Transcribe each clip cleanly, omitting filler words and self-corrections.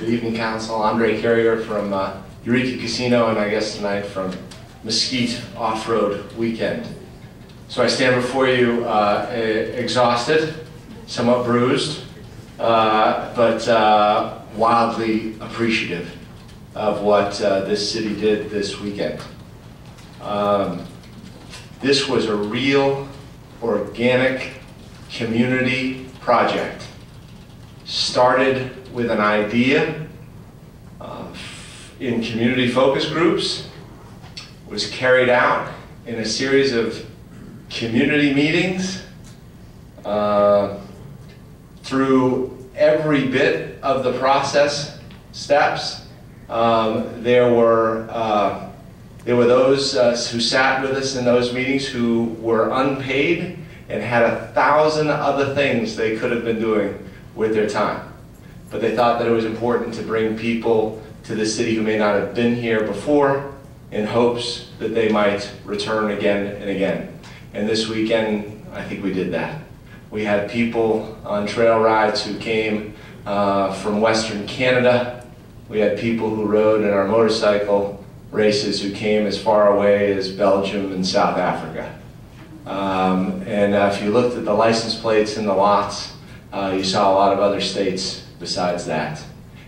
Good evening, Council. Andre Carrier from Eureka Casino, and I guess tonight from Mesquite Off-Road Weekend. So I stand before you exhausted, somewhat bruised, but wildly appreciative of what this city did this weekend. This was a real, organic community project. Started with an idea in community focus groups, was carried out in a series of community meetings through every bit of the process steps. There were those who sat with us in those meetings who were unpaid and had 1,000 other things they could have been doing with their time. But they thought that it was important to bring people to the city who may not have been here before in hopes that they might return again and again. And this weekend, I think we did that. We had people on trail rides who came from Western Canada. We had people who rode in our motorcycle races who came as far away as Belgium and South Africa. And if you looked at the license plates in the lots, you saw a lot of other states besides that.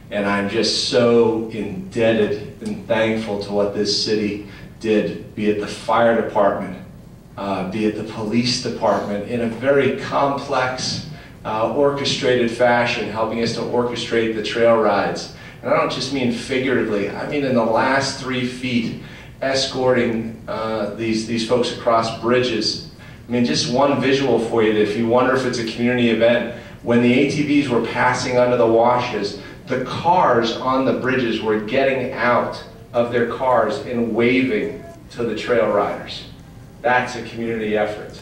And I'm just so indebted and thankful to what this city did, be it the fire department, be it the police department, in a very complex, orchestrated fashion, helping us to orchestrate the trail rides. And I don't just mean figuratively, I mean in the last 3 feet, escorting these folks across bridges. I mean, just one visual for you, that if you wonder if it's a community event, when the ATVs were passing under the washes, the cars on the bridges were getting out of their cars and waving to the trail riders. That's a community effort.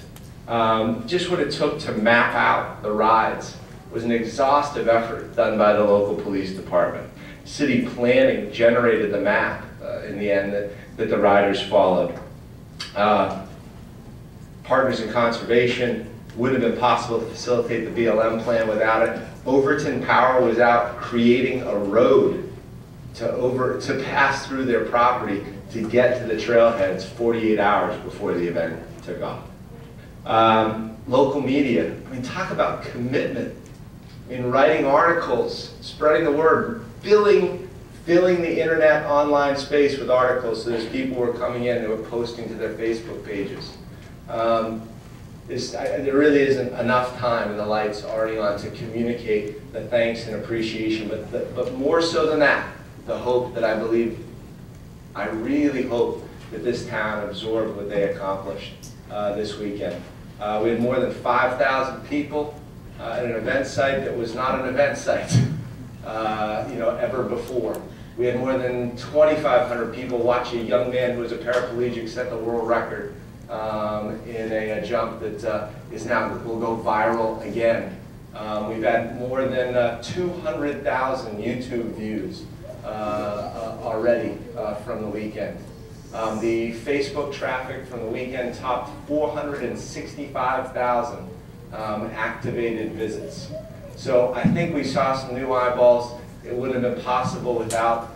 Just what it took to map out the rides was an exhaustive effort done by the local police department. City planning generated the map in the end that the riders followed. Partners in Conservation wouldn't have been possible to facilitate the BLM plan without it. Overton Power was out creating a road to pass through their property to get to the trailheads 48 hours before the event took off. Local media, I mean, talk about commitment in writing articles, spreading the word, filling the internet online space with articles, so as people were coming in, they were posting to their Facebook pages. There really isn't enough time, and the light's already on, to communicate the thanks and appreciation, but more so than that, the hope that I really hope that this town absorbed what they accomplished this weekend. We had more than 5,000 people at an event site that was not an event site ever before. We had more than 2,500 people watch a young man who was a paraplegic set the world record in a jump that will go viral again. We've had more than 200,000 YouTube views already from the weekend. The Facebook traffic from the weekend topped 465,000 activated visits. So I think we saw some new eyeballs. It wouldn't have been possible without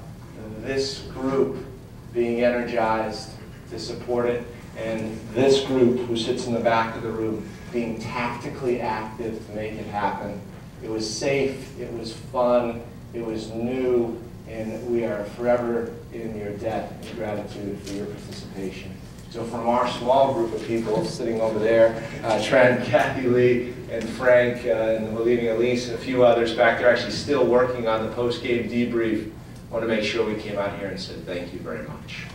this group being energized to support it, and this group who sits in the back of the room being tactically active to make it happen. It was safe, it was fun, it was new, and we are forever in your debt and gratitude for your participation. So from our small group of people sitting over there, Trent, Kathy Lee, and Frank, and we're leaving Elise and a few others back there actually still working on the post-game debrief, I want to make sure we came out here and said thank you very much.